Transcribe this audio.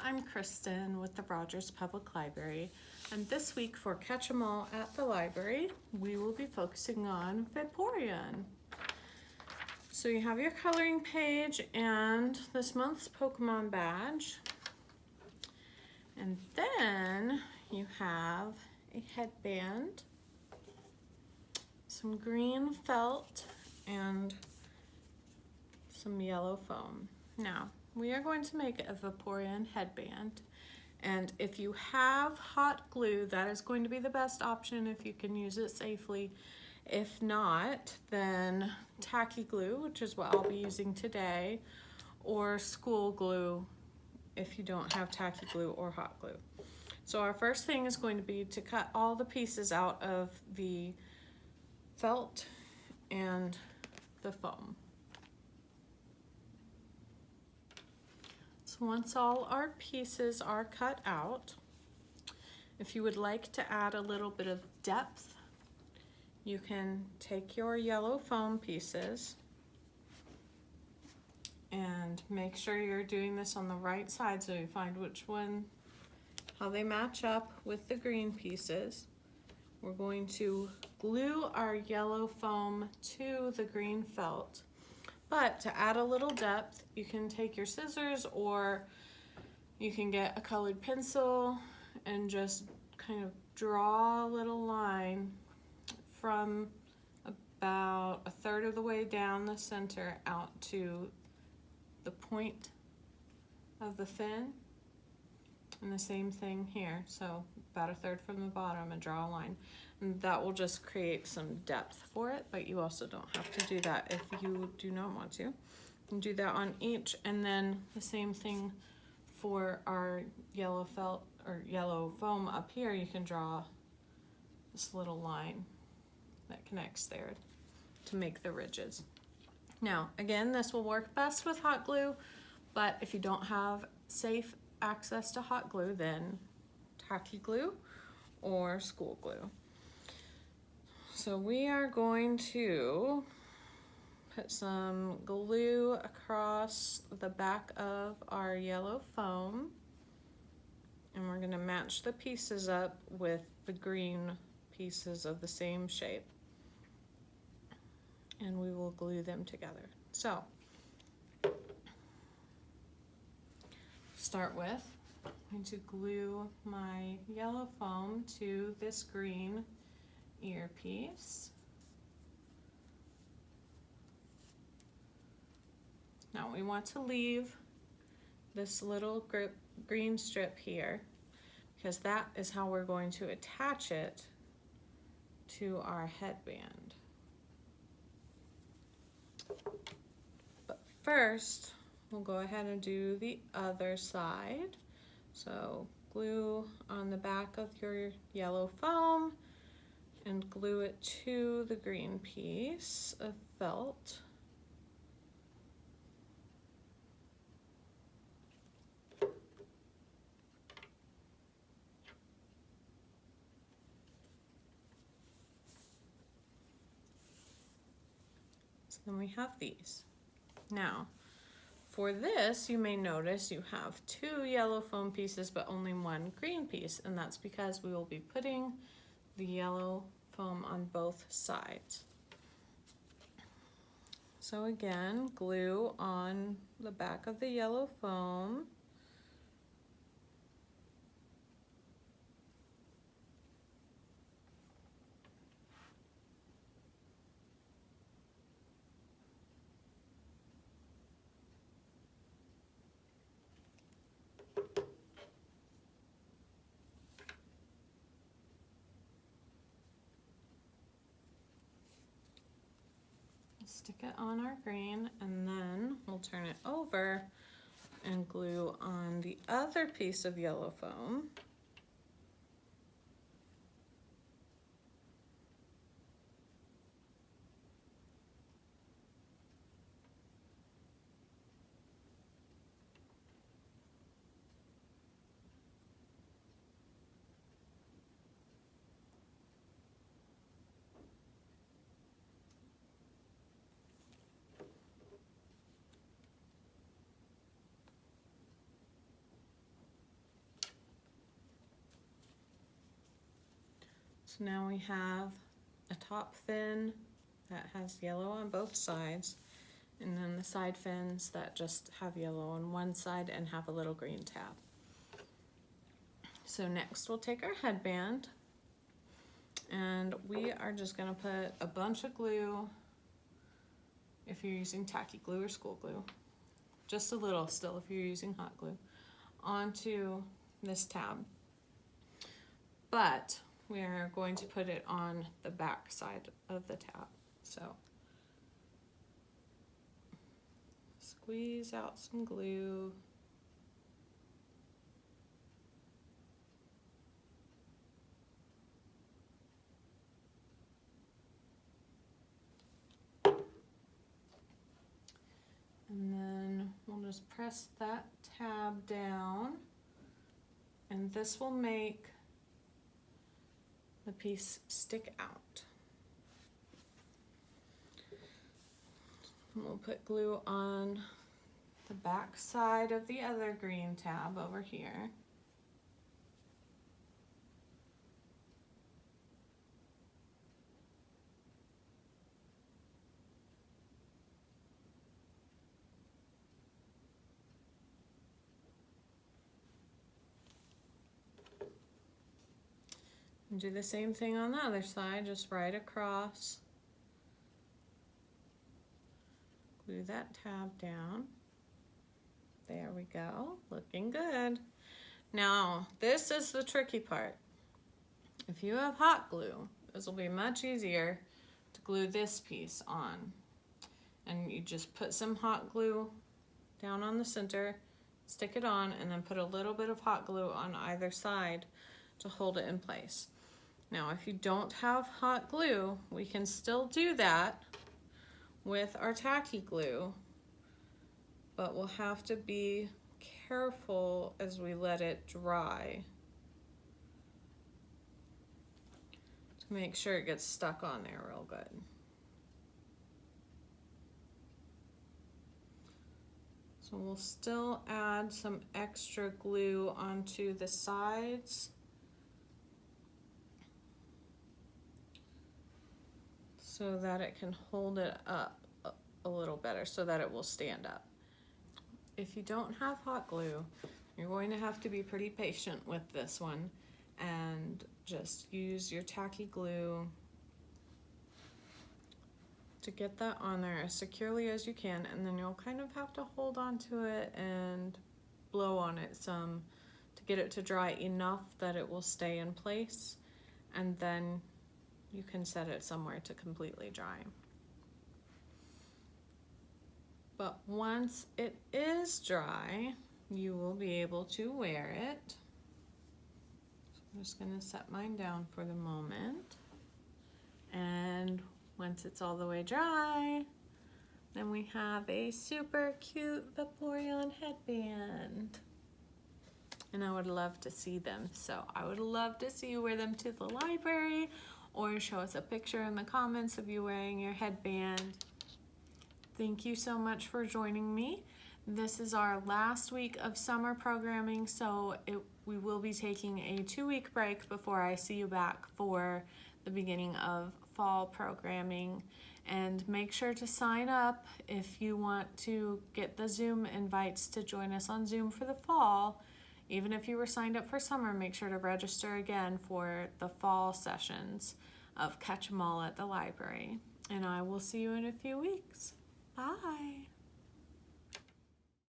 I'm Kristin with the Rogers Public Library, and this week for Catch 'em All at the Library, we will be focusing on Vaporeon. So you have your coloring page and this month's Pokemon badge, and then you have a headband, some green felt, and some yellow foam. Now, we are going to make a Vaporeon headband, and if you have hot glue, that is going to be the best option if you can use it safely. If not, then tacky glue, which is what I'll be using today, or school glue if you don't have tacky glue or hot glue. So our first thing is going to be to cut all the pieces out of the felt and the foam. So once all our pieces are cut out, if you would like to add a little bit of depth, you can take your yellow foam pieces and make sure you're doing this on the right side so you find which one, how they match up with the green pieces. We're going to glue our yellow foam to the green felt. But to add a little depth, you can take your scissors or you can get a colored pencil and just kind of draw a little line from about a third of the way down the center out to the point of the fin. And the same thing here, so about a third from the bottom and draw a line. And that will just create some depth for it, but you also don't have to do that if you do not want to. You can do that on each, and then the same thing for our yellow felt or yellow foam up here. You can draw this little line that connects there to make the ridges. Now, again, this will work best with hot glue, but if you don't have safe access to hot glue, then tacky glue or school glue. So we are going to put some glue across the back of our yellow foam, and we're going to match the pieces up with the green pieces of the same shape, and we will glue them together. So start with, I'm going to glue my yellow foam to this green earpiece. Now we want to leave this little green strip here because that is how we're going to attach it to our headband. But first, we'll go ahead and do the other side. So glue on the back of your yellow foam and glue it to the green piece of felt. So then we have these. Now, for this, you may notice you have two yellow foam pieces, but only one green piece, and that's because we will be putting the yellow foam on both sides. So again, glue on the back of the yellow foam. Stick it on our green, and then we'll turn it over and glue on the other piece of yellow foam. So now we have a top fin that has yellow on both sides, and then the side fins that just have yellow on one side and have a little green tab. So next we'll take our headband, and we are just gonna put a bunch of glue, if you're using tacky glue or school glue, just a little still if you're using hot glue, onto this tab. But we are going to put it on the back side of the tab. So squeeze out some glue. And then we'll just press that tab down, and this will make the piece stick out. And we'll put glue on the back side of the other green tab over here. And do the same thing on the other side, just right across. Glue that tab down. There we go, looking good. Now, this is the tricky part. If you have hot glue, this will be much easier to glue this piece on. And you just put some hot glue down on the center, stick it on, and then put a little bit of hot glue on either side to hold it in place. Now, if you don't have hot glue, we can still do that with our tacky glue, but we'll have to be careful as we let it dry to make sure it gets stuck on there real good. So we'll still add some extra glue onto the sides so that it can hold it up a little better, so that it will stand up. If you don't have hot glue, you're going to have to be pretty patient with this one and just use your tacky glue to get that on there as securely as you can, and then you'll kind of have to hold on to it and blow on it some to get it to dry enough that it will stay in place, and then you can set it somewhere to completely dry. But once it is dry, you will be able to wear it. So I'm just gonna set mine down for the moment. And once it's all the way dry, then we have a super cute Vaporeon headband. And I would love to see them. So I would love to see you wear them to the library, or show us a picture in the comments of you wearing your headband. Thank you so much for joining me. This is our last week of summer programming, so we will be taking a 2-week break before I see you back for the beginning of fall programming. And make sure to sign up if you want to get the Zoom invites to join us on Zoom for the fall. Even if you were signed up for summer, make sure to register again for the fall sessions of Catch 'em All at the library. And I will see you in a few weeks. Bye.